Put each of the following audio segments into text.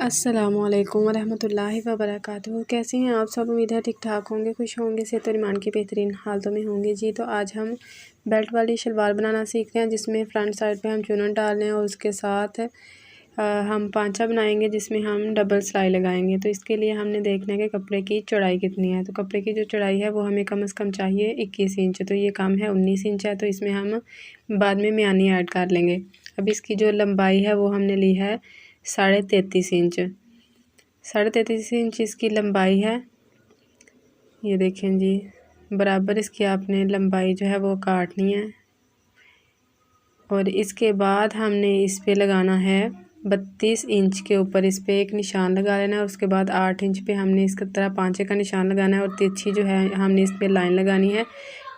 अस्सलामुअलैकुम वरहमतुल्लाहि वबरकातुहू। कैसे हैं आप सब? उम्मीद है ठीक ठाक होंगे, खुश होंगे, सेहत और ईमान की बेहतरीन हालतों में होंगे जी। तो आज हम बेल्ट वाली शलवार बनाना सीख रहे हैं, जिसमें फ्रंट साइड पे हम चुनन डाल रहे हैं और उसके साथ हम पांचा बनाएंगे जिसमें हम डबल सिलाई लगाएंगे। तो इसके लिए हमने देखना है कि कपड़े की चौड़ाई कितनी है। तो कपड़े की जो चौड़ाई है वो हमें कम से कम चाहिए 21 इंच। तो ये कम है, 19 इंच है, तो इसमें हम बाद में म्यानी ऐड कर लेंगे। अब इसकी जो लंबाई है वो हमने ली है 33.5 इंच। 33.5 इंच इसकी लंबाई है। ये देखें जी, बराबर इसकी आपने लंबाई जो है वो काटनी है। और इसके बाद हमने इस पे लगाना है 32 इंच के ऊपर इस पे एक निशान लगा लेना है। उसके बाद 8 इंच पे हमने इसकी तरह पांचे का निशान लगाना है और तिरछी जो है हमने इस पे लाइन लगानी है।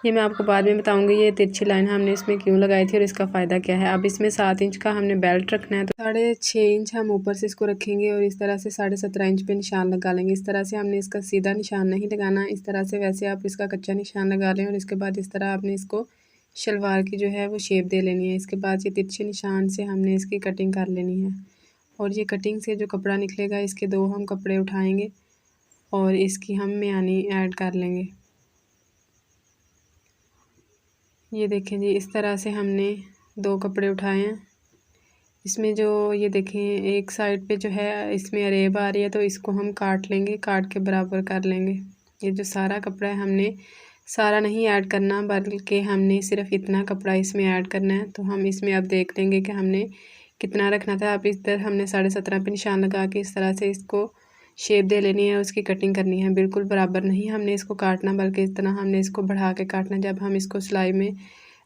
ये मैं आपको बाद में बताऊंगी ये तिरछी लाइन हमने इसमें क्यों लगाई थी और इसका फ़ायदा क्या है। अब इसमें 7 इंच का हमने बेल्ट रखना है, तो 6.5 इंच हम ऊपर से इसको रखेंगे और इस तरह से 17.5 इंच पे निशान लगा लेंगे। इस तरह से हमने इसका सीधा निशान नहीं लगाना, इस तरह से वैसे आप इसका कच्चा निशान लगा लें और इसके बाद इस तरह आपने इसको शलवार की जो है वो शेप दे लेनी है। इसके बाद ये तिरछे निशान से हमने इसकी कटिंग कर लेनी है और ये कटिंग से जो कपड़ा निकलेगा इसके 2 हम कपड़े उठाएंगे और इसकी हम म्यानी ऐड कर लेंगे। ये देखें जी, इस तरह से हमने 2 कपड़े उठाए हैं। इसमें जो ये देखें एक साइड पे जो है इसमें अरेब आ रही है, तो इसको हम काट लेंगे, काट के बराबर कर लेंगे। ये जो सारा कपड़ा है हमने सारा नहीं ऐड करना, बल्कि हमने सिर्फ इतना कपड़ा इसमें ऐड करना है। तो हम इसमें अब देख लेंगे कि हमने कितना रखना था। अब इधर हमने 17.5 पे निशान लगा के इस तरह से इसको शेप दे लेनी है, उसकी कटिंग करनी है। बिल्कुल बराबर नहीं हमने इसको काटना, बल्कि इस तरह हमने इसको बढ़ा के काटना। जब हम इसको सिलाई में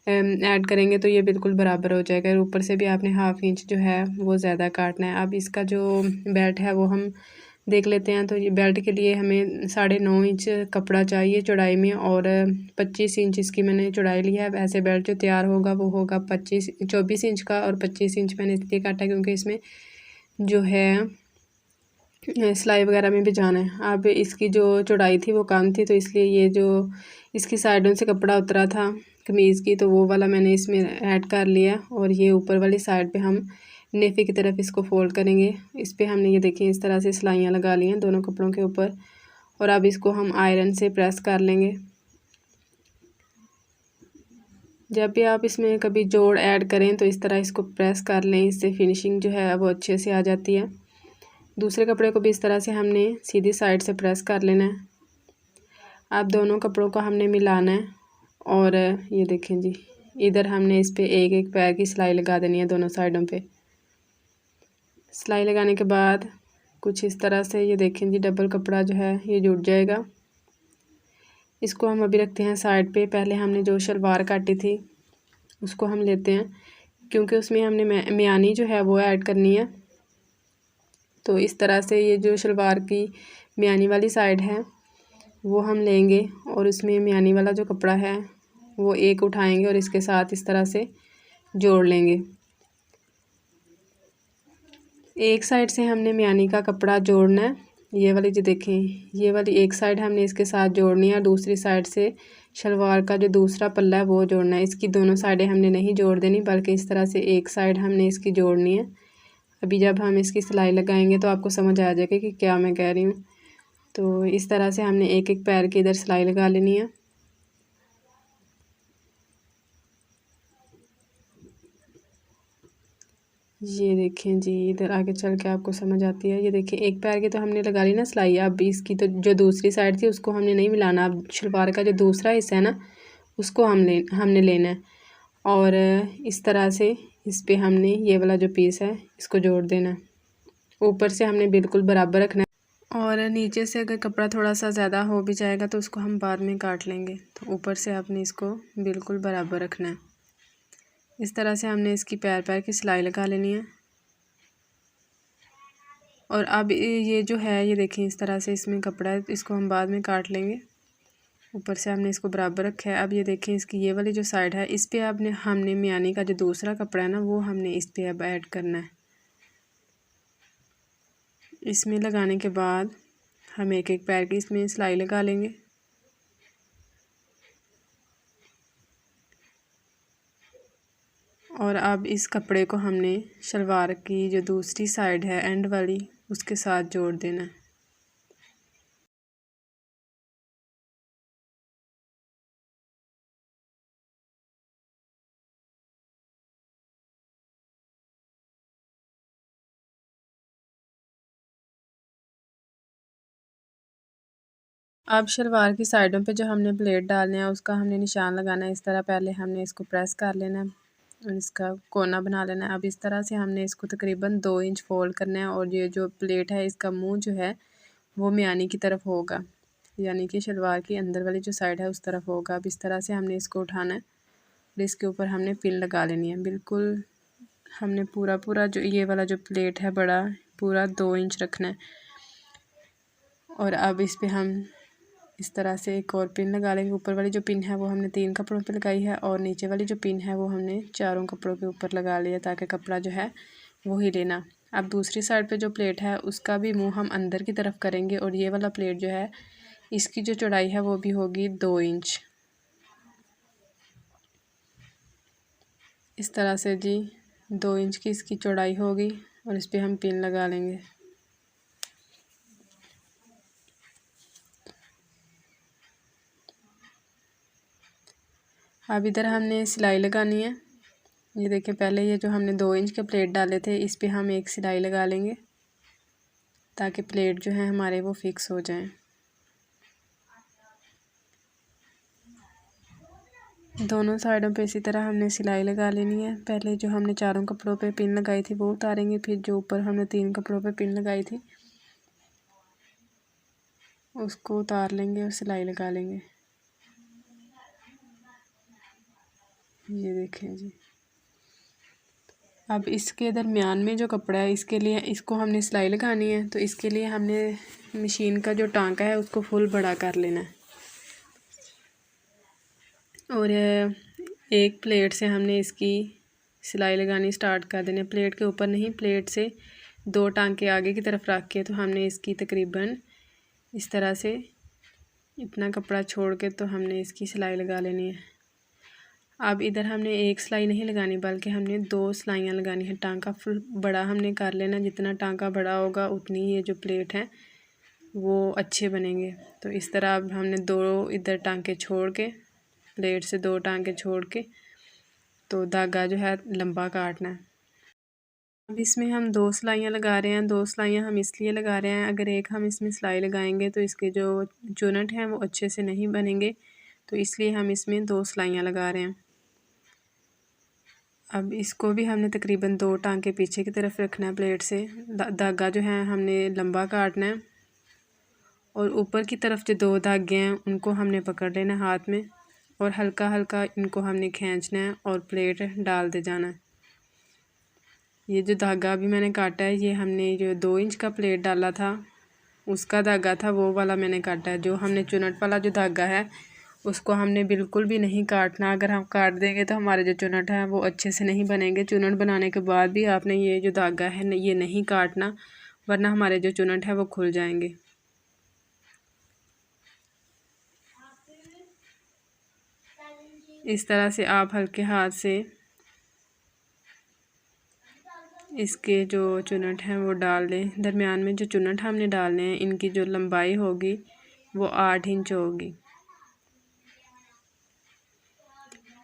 ऐड करेंगे तो ये बिल्कुल बराबर हो जाएगा। और ऊपर से भी आपने 1/2 इंच जो है वो ज़्यादा काटना है। अब इसका जो बेल्ट है वो हम देख लेते हैं। तो ये बेल्ट के लिए हमें 9.5 इंच कपड़ा चाहिए चौड़ाई में और 25 इंच इसकी मैंने चौड़ाई ली है। ऐसे बेल्ट जो तैयार होगा वो होगा 24 इंच का, और 25 इंच मैंने इसलिए काटा क्योंकि इसमें जो है सिलाई वगैरह में भी जाना है। अब इसकी जो चौड़ाई थी वो कम थी, तो इसलिए ये जो इसकी साइडों से कपड़ा उतरा था कमीज़ की, तो वो वाला मैंने इसमें ऐड कर लिया। और ये ऊपर वाली साइड पे हम नेफे की तरफ इसको फोल्ड करेंगे। इस पे हमने ये देखिए इस तरह से सिलाइयाँ लगा ली हैं दोनों कपड़ों के ऊपर। और अब इसको हम आयरन से प्रेस कर लेंगे। जब भी आप इसमें कभी जोड़ ऐड करें तो इस तरह इसको प्रेस कर लें, इससे फिनिशिंग जो है वो अच्छे से आ जाती है। दूसरे कपड़े को भी इस तरह से हमने सीधी साइड से प्रेस कर लेना है। अब दोनों कपड़ों को हमने मिलाना है और ये देखें जी, इधर हमने इस पे एक एक पैर की सिलाई लगा देनी है दोनों साइडों पे। सिलाई लगाने के बाद कुछ इस तरह से ये देखें जी, डबल कपड़ा जो है ये जुड़ जाएगा। इसको हम अभी रखते हैं साइड पे। पहले हमने जो शलवार काटी थी उसको हम लेते हैं, क्योंकि उसमें हमने म्यानी जो है वो ऐड करनी है। तो इस तरह से ये जो शलवार की म्यानी वाली साइड है वो हम लेंगे और उसमें म्यानी वाला जो कपड़ा है वो एक उठाएंगे और इसके साथ इस तरह से जोड़ लेंगे। एक साइड से हमने म्यानी का कपड़ा जोड़ना है। ये वाली जो देखें, ये वाली एक साइड हमने इसके साथ जोड़नी है, दूसरी साइड से शलवार का जो दूसरा पल्ला है वो जोड़ना है। इसकी दोनों साइडें हमने नहीं जोड़ देनी, बल्कि इस तरह से एक साइड हमने इसकी जोड़नी है। अभी जब हम इसकी सिलाई लगाएंगे तो आपको समझ आ जाएगा कि क्या मैं कह रही हूँ। तो इस तरह से हमने एक एक पैर की इधर सिलाई लगा लेनी है। ये देखें जी, इधर आगे चल के आपको समझ आती है। ये देखिए एक पैर की तो हमने लगा ली ना सिलाई। अब इसकी तो जो दूसरी साइड थी उसको हमने नहीं मिलाना। अब शलवार का जो दूसरा हिस्सा है ना उसको हमने लेना है और इस तरह से इस पे हमने ये वाला जो पीस है इसको जोड़ देना है। ऊपर से हमने बिल्कुल बराबर रखना है और नीचे से अगर कपड़ा थोड़ा सा ज़्यादा हो भी जाएगा तो उसको हम बाद में काट लेंगे। तो ऊपर से आपने इसको बिल्कुल बराबर रखना है। इस तरह से हमने इसकी पैर पैर की सिलाई लगा लेनी है। और अब ये जो है ये देखिए इस तरह से इसमें कपड़ा है, इसको हम बाद में काट लेंगे। ऊपर से हमने इसको बराबर रखा है। अब ये देखें इसकी ये वाली जो साइड है इस पे आपने हमने म्यानी का जो दूसरा कपड़ा है ना वो हमने इस पे अब ऐड करना है। इसमें लगाने के बाद हम एक एक पैर की इसमें सिलाई लगा लेंगे। और अब इस कपड़े को हमने शलवार की जो दूसरी साइड है एंड वाली उसके साथ जोड़ देना है। अब शलवार की साइडों पे जो हमने प्लेट डालने हैं उसका हमने निशान लगाना है। इस तरह पहले हमने इसको प्रेस कर लेना है और इसका कोना बना लेना है। अब इस तरह से हमने इसको तकरीबन 2 इंच फोल्ड करना है और ये जो प्लेट है इसका मुंह जो है वो मियानी की तरफ होगा, यानी कि शलवार की अंदर वाली जो साइड है उस तरफ होगा। अब इस तरह से हमने इसको उठाना है और इसके ऊपर हमने पिन लगा लेनी है। बिल्कुल हमने पूरा जो ये वाला जो प्लेट है बड़ा पूरा 2 इंच रखना है। और अब इस पे हम इस तरह से एक और पिन लगा लेंगे। ऊपर वाली जो पिन है वो हमने 3 कपड़ों पे लगाई है और नीचे वाली जो पिन है वो हमने 4 कपड़ों के ऊपर लगा लिया ताकि कपड़ा जो है वो हिले ना। अब दूसरी साइड पे जो प्लेट है उसका भी मुंह हम अंदर की तरफ करेंगे और ये वाला प्लेट जो है इसकी जो चौड़ाई है वो भी होगी 2 इंच। इस तरह से जी 2 इंच की इसकी चौड़ाई होगी और इस पर हम पिन लगा लेंगे। अब इधर हमने सिलाई लगानी है। ये देखिए पहले ये जो हमने 2 इंच के प्लेट डाले थे इस पे हम एक सिलाई लगा लेंगे ताकि प्लेट जो है हमारे वो फिक्स हो जाएं। दोनों साइडों पे इसी तरह हमने सिलाई लगा लेनी है। पहले जो हमने 4 कपड़ों पे पिन लगाई थी वो उतारेंगे, फिर जो ऊपर हमने 3 कपड़ों पे पिन लगाई थी उसको उतार लेंगे और सिलाई लगा लेंगे। ये देखें जी। अब इसके दरमियान में जो कपड़ा है इसके लिए इसको हमने सिलाई लगानी है, तो इसके लिए हमने मशीन का जो टांका है उसको फुल बड़ा कर लेना है और एक प्लेट से हमने इसकी सिलाई लगानी स्टार्ट कर देनी है। प्लेट के ऊपर नहीं, प्लेट से 2 टांके आगे की तरफ रख के तो हमने इसकी तकरीबन इस तरह से इतना कपड़ा छोड़ के तो हमने इसकी सिलाई लगा लेनी है। अब इधर हमने एक सिलाई नहीं लगानी बल्कि हमने 2 सिलाइयाँ लगानी है। टांका फुल बड़ा हमने कर लेना, जितना टांका बड़ा होगा उतनी ये जो प्लेट है वो अच्छे बनेंगे। तो इस तरह अब हमने 2 इधर टांके छोड़ के प्लेट से 2 टांके छोड़ के तो धागा जो है लंबा काटना है। अब इसमें हम 2 सिलाइयाँ लगा रहे हैं। 2 सिलाइयाँ हम इसलिए लगा रहे हैं, अगर एक हम इसमें सिलाई लगाएंगे तो इसके जो चुनट हैं वो अच्छे से नहीं बनेंगे, तो इसलिए हम इसमें 2 सिलाइयाँ लगा रहे हैं। अब इसको भी हमने तकरीबन 2 टांके पीछे की तरफ रखना है। प्लेट से धागा जो है हमने लंबा काटना है और ऊपर की तरफ जो 2 धागे हैं उनको हमने पकड़ लेना हाथ में और हल्का हल्का इनको हमने खींचना है और प्लेट डाल दे जाना है। ये जो धागा अभी मैंने काटा है ये हमने जो 2 इंच का प्लेट डाला था उसका धागा था, वो वाला मैंने काटा है। जो हमने चुनट वाला जो धागा है उसको हमने बिल्कुल भी नहीं काटना। अगर हम काट देंगे तो हमारे जो चुनट है वो अच्छे से नहीं बनेंगे। चुनट बनाने के बाद भी आपने ये जो धागा है ये नहीं काटना, वरना हमारे जो चुनट है वो खुल जाएंगे। इस तरह से आप हल्के हाथ से इसके जो चुनट हैं वो डाल दें। दरमियान में जो चुनट हमने डालने हैं इनकी जो लंबाई होगी वो 8 इंच होगी।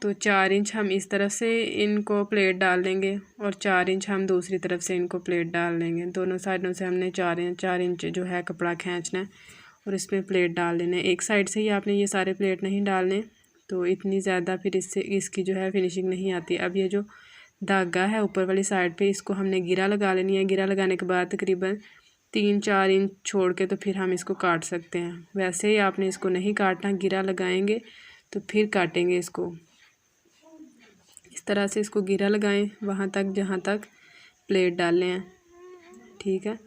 तो 4 इंच हम इस तरफ से इनको प्लेट डाल देंगे और 4 इंच हम दूसरी तरफ से इनको प्लेट डाल देंगे। दोनों साइडों से हमने 4 इंच जो है कपड़ा खींचना है और इसमें प्लेट डाल देना है। एक साइड से ही आपने ये सारे प्लेट नहीं डालने, तो इतनी ज़्यादा फिर इससे इसकी जो है फिनिशिंग नहीं आती। अब ये जो धागा है ऊपर वाली साइड पे इसको हमने गिरा लगा लेनी है। गिरा लगाने के बाद तकरीबन 3-4 इंच छोड़ के तो फिर हम इसको काट सकते हैं। वैसे ही आपने इसको नहीं काटना, गिरा लगाएंगे तो फिर काटेंगे इसको। इस तरह से इसको गिरा लगाएं वहाँ तक जहाँ तक प्लेट डालें हैं, ठीक है।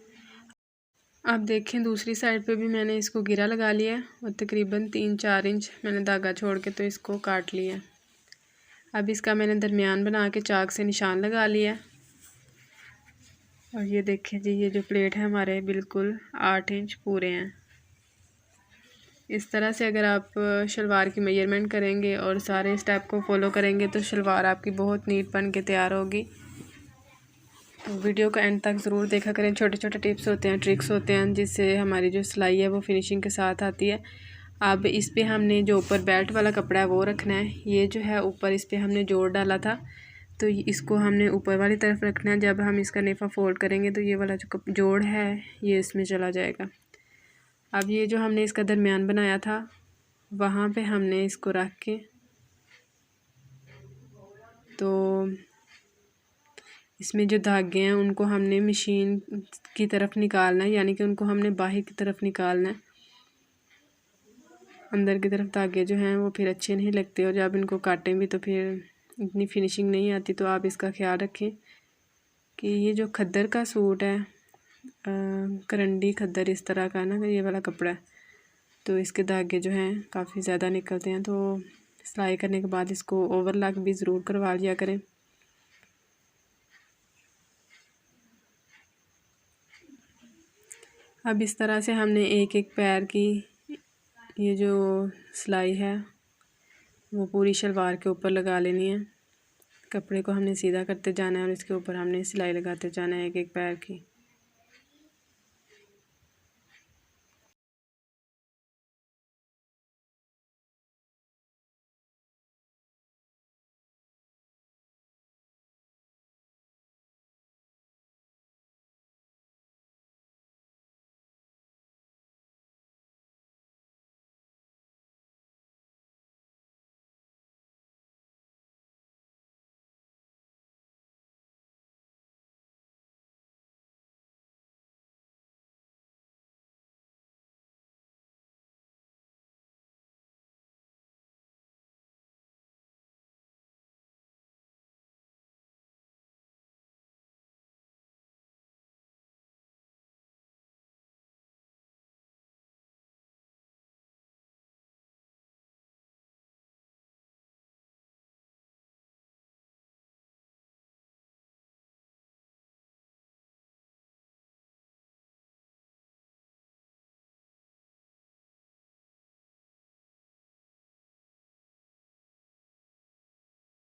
अब देखें दूसरी साइड पे भी मैंने इसको गिरा लगा लिया है और तकरीबन 3-4 इंच मैंने धागा छोड़ के तो इसको काट लिया है। अब इसका मैंने दरमियान बना के चाक से निशान लगा लिया है और ये देखें जी ये जो प्लेट है हमारे बिल्कुल 8 इंच पूरे हैं। इस तरह से अगर आप शलवार की मेजरमेंट करेंगे और सारे स्टेप को फॉलो करेंगे तो शलवार आपकी बहुत नीट बन के तैयार होगी। वीडियो को एंड तक ज़रूर देखा करें। छोटे छोटे टिप्स होते हैं, ट्रिक्स होते हैं, जिससे हमारी जो सिलाई है वो फिनिशिंग के साथ आती है। अब इस पे हमने जो ऊपर बेल्ट वाला कपड़ा है वो रखना है। ये जो है ऊपर इस पे हमने जोड़ डाला था, तो इसको हमने ऊपर वाली तरफ रखना है। जब हम इसका नेफा फोल्ड करेंगे तो ये वाला जो जोड़ है ये इसमें चला जाएगा। अब ये जो हमने इसका दरमियान बनाया था वहाँ पे हमने इसको रख के तो इसमें जो धागे हैं उनको हमने मशीन की तरफ निकालना है, यानी कि उनको हमने बाहर की तरफ निकालना है। अंदर की तरफ धागे जो हैं वो फिर अच्छे नहीं लगते, और जब इनको काटें भी तो फिर इतनी फिनिशिंग नहीं आती। तो आप इसका ख्याल रखें कि ये जो खद्दर का सूट है, करंडी खद्दर इस तरह का ना, ये वाला कपड़ा है, तो इसके धागे जो हैं काफ़ी ज़्यादा निकलते हैं। तो सिलाई करने के बाद इसको ओवरलॉक भी ज़रूर करवा लिया करें। अब इस तरह से हमने एक एक पैर की ये जो सिलाई है वो पूरी शलवार के ऊपर लगा लेनी है। कपड़े को हमने सीधा करते जाना है और इसके ऊपर हमने सिलाई लगाते जाना है एक एक पैर की।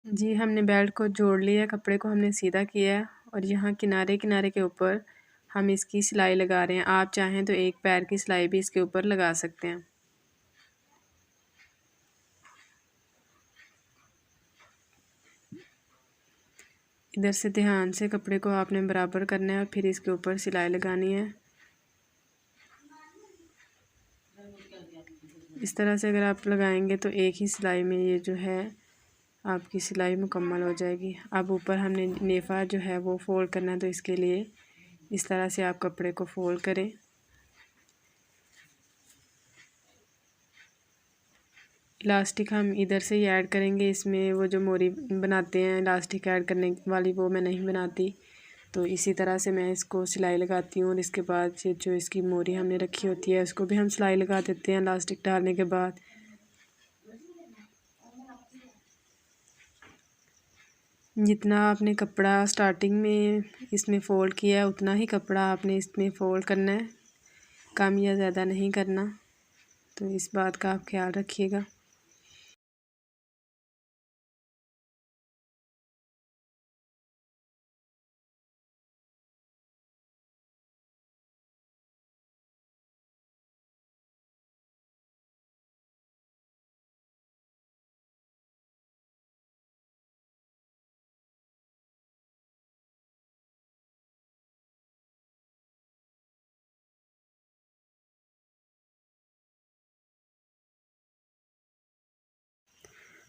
जी, हमने बेल्ट को जोड़ लिया, कपड़े को हमने सीधा किया है और यहाँ किनारे किनारे के ऊपर हम इसकी सिलाई लगा रहे हैं। आप चाहें तो एक पैर की सिलाई भी इसके ऊपर लगा सकते हैं। इधर से ध्यान से कपड़े को आपने बराबर करना है और फिर इसके ऊपर सिलाई लगानी है। इस तरह से अगर आप लगाएंगे तो एक ही सिलाई में ये जो है आपकी सिलाई मुकम्मल हो जाएगी। अब ऊपर हमने नेफा जो है वो फोल्ड करना है, तो इसके लिए इस तरह से आप कपड़े को फोल्ड करें। इलास्टिक हम इधर से ही ऐड करेंगे। इसमें वो जो मोरी बनाते हैं इलास्टिक ऐड करने वाली, वो मैं नहीं बनाती। तो इसी तरह से मैं इसको सिलाई लगाती हूँ और इसके बाद ये जो इसकी मोरी हमने रखी होती है उसको भी हम सिलाई लगा देते हैं इलास्टिक डालने के बाद। जितना आपने कपड़ा स्टार्टिंग में इसमें फ़ोल्ड किया है उतना ही कपड़ा आपने इसमें फ़ोल्ड करना है, कम या ज़्यादा नहीं करना। तो इस बात का आप ख्याल रखिएगा।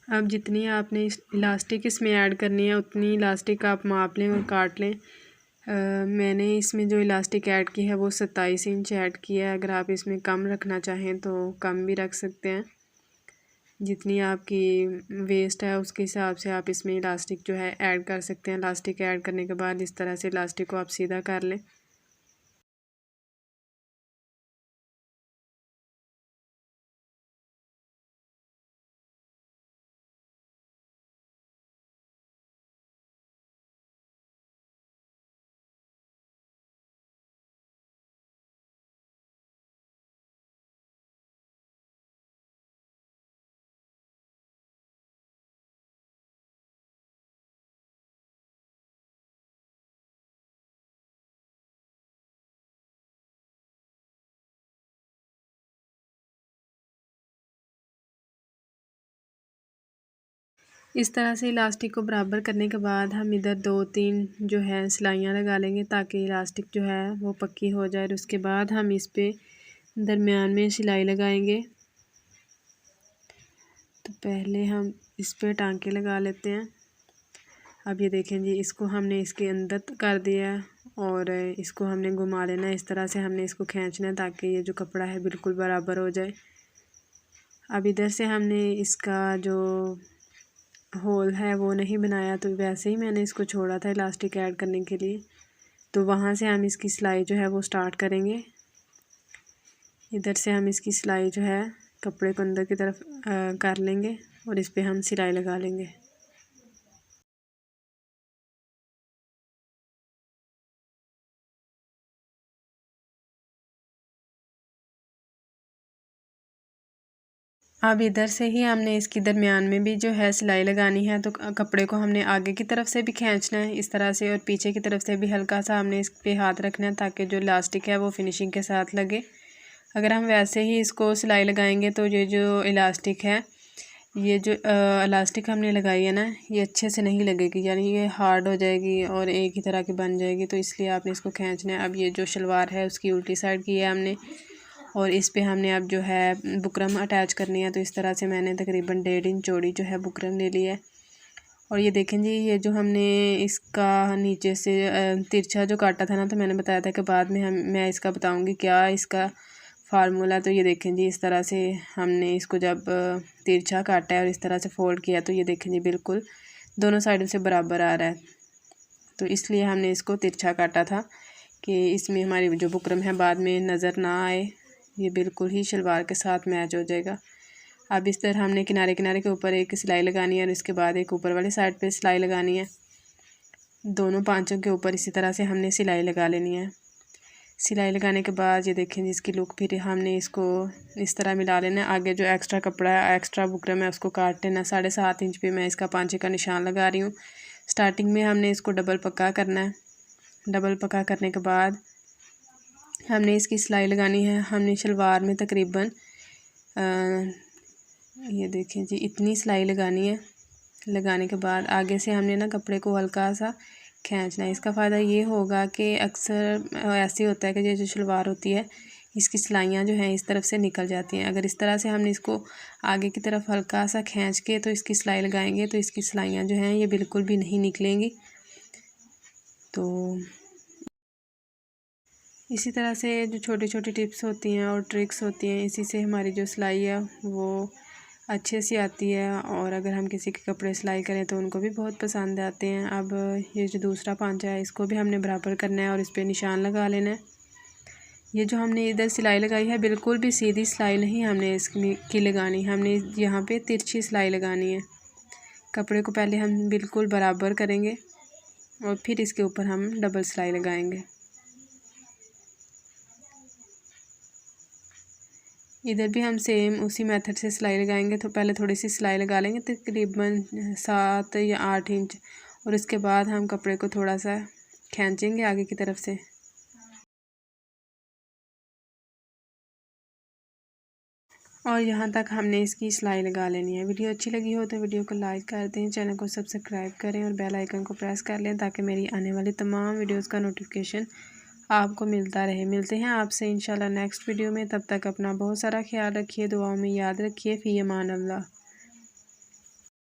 अब जितनी आपने इस इलास्टिक इसमें ऐड करनी है उतनी इलास्टिक आप माप लें और काट लें। मैंने इसमें जो इलास्टिक ऐड की है वो 27 इंच ऐड किया है। अगर आप इसमें कम रखना चाहें तो कम भी रख सकते हैं। जितनी आपकी वेस्ट है उसके हिसाब से आप इसमें इलास्टिक जो है ऐड कर सकते हैं। इलास्टिक ऐड करने के बाद इस तरह से इलास्टिक को आप सीधा कर लें। इस तरह से इलास्टिक को बराबर करने के बाद हम इधर 2-3 जो है सिलाइयाँ लगा लेंगे ताकि इलास्टिक जो है वो पक्की हो जाए। और उसके बाद हम इस पे दरमियान में सिलाई लगाएंगे। तो पहले हम इस पे टांके लगा लेते हैं। अब ये देखें जी, इसको हमने इसके अंदर कर दिया और इसको हमने घुमा लेना है। इस तरह से हमने इसको खींचना है ताकि ये जो कपड़ा है बिल्कुल बराबर हो जाए। अब इधर से हमने इसका जो होल है वो नहीं बनाया, तो वैसे ही मैंने इसको छोड़ा था इलास्टिक ऐड करने के लिए। तो वहाँ से हम इसकी सिलाई जो है वो स्टार्ट करेंगे। इधर से हम इसकी सिलाई जो है कपड़े को अंदर की तरफ कर लेंगे और इस पे हम सिलाई लगा लेंगे। अब इधर से ही हमने इसकी दरमियान में भी जो है सिलाई लगानी है। तो कपड़े को हमने आगे की तरफ से भी खींचना है इस तरह से और पीछे की तरफ से भी हल्का सा हमने इस पे हाथ रखना है ताकि जो इलास्टिक है वो फिनिशिंग के साथ लगे। अगर हम वैसे ही इसको सिलाई लगाएंगे तो ये जो इलास्टिक है, ये जो इलास्टिक हमने लगाई है ना, ये अच्छे से नहीं लगेगी, यानी ये हार्ड हो जाएगी और एक ही तरह की बन जाएगी। तो इसलिए आपने इसको खींचना है। अब ये जो शलवार है उसकी उल्टी साइड की है हमने, और इस पे हमने अब जो है बुकरम अटैच करनी है। तो इस तरह से मैंने तकरीबन 1.5 इंच चौड़ी जो है बुकरम ले ली है। और ये देखें जी, ये जो हमने इसका नीचे से तिरछा जो काटा था ना, तो मैंने बताया था कि बाद में मैं इसका बताऊंगी क्या इसका फार्मूला। तो ये देखें जी, इस तरह से हमने इसको जब तिरछा काटा है और इस तरह से फोल्ड किया तो ये देखें जी बिल्कुल दोनों साइडों से बराबर आ रहा है। तो इसलिए हमने इसको तिरछा काटा था कि इसमें हमारी जो बुकरम है बाद में नज़र ना आए, ये बिल्कुल ही शलवार के साथ मैच हो जाएगा। अब इस तरह हमने किनारे किनारे के ऊपर एक सिलाई लगानी है और इसके बाद एक ऊपर वाली साइड पे सिलाई लगानी है। दोनों पांचों के ऊपर इसी तरह से हमने सिलाई लगा लेनी है। सिलाई लगाने के बाद ये देखें जिसकी लुक, फिर हमने इसको इस तरह मिला लेना है। आगे जो एक्स्ट्रा कपड़ा है, एक्स्ट्रा बुकरम है, उसको काट लेना। 7.5 इंच पे मैं इसका पांचे का निशान लगा रही हूँ। स्टार्टिंग में हमने इसको डबल पक्का करना है। डबल पक्का करने के बाद हमने इसकी सिलाई लगानी है। हमने शलवार में तकरीबन ये देखें जी इतनी सिलाई लगानी है। लगाने के बाद आगे से हमने ना कपड़े को हल्का सा खींचना है। इसका फ़ायदा ये होगा कि अक्सर ऐसे होता है कि ये जो शलवार होती है इसकी सिलाइयाँ जो हैं इस तरफ से निकल जाती हैं। अगर इस तरह से हमने इसको आगे की तरफ हल्का सा खींच के तो इसकी सिलाई लगाएंगे तो इसकी सिलाइयाँ जो हैं ये बिल्कुल भी नहीं निकलेंगी। तो इसी तरह से जो छोटी छोटी टिप्स होती हैं और ट्रिक्स होती हैं, इसी से हमारी जो सिलाई है वो अच्छे से आती है। और अगर हम किसी के कपड़े सिलाई करें तो उनको भी बहुत पसंद आते हैं। अब ये जो दूसरा पांचा है इसको भी हमने बराबर करना है और इस पर निशान लगा लेना है। ये जो हमने इधर सिलाई लगाई है बिल्कुल भी सीधी सिलाई नहीं हमने इसकी लगानी, हमने यहाँ पे तिरछी सिलाई लगानी है। कपड़े को पहले हम बिल्कुल बराबर करेंगे और फिर इसके ऊपर हम डबल सिलाई लगाएंगे। इधर भी हम सेम उसी मेथड से सिलाई लगाएंगे। तो पहले थोड़ी सी सिलाई लगा लेंगे तकरीबन 7 या 8 इंच, और इसके बाद हम कपड़े को थोड़ा सा खींचेंगे आगे की तरफ से। और यहाँ तक हमने इसकी सिलाई लगा लेनी है। वीडियो अच्छी लगी हो तो वीडियो को लाइक कर दें, चैनल को सब्सक्राइब करें और बेल आइकन को प्रेस कर लें ताकि मेरी आने वाली तमाम वीडियोस का नोटिफिकेशन आपको मिलता रहे। मिलते हैं आपसे इंशाल्लाह नेक्स्ट वीडियो में। तब तक अपना बहुत सारा ख्याल रखिए, दुआओं में याद रखिए। फ़ी अमान अल्लाह।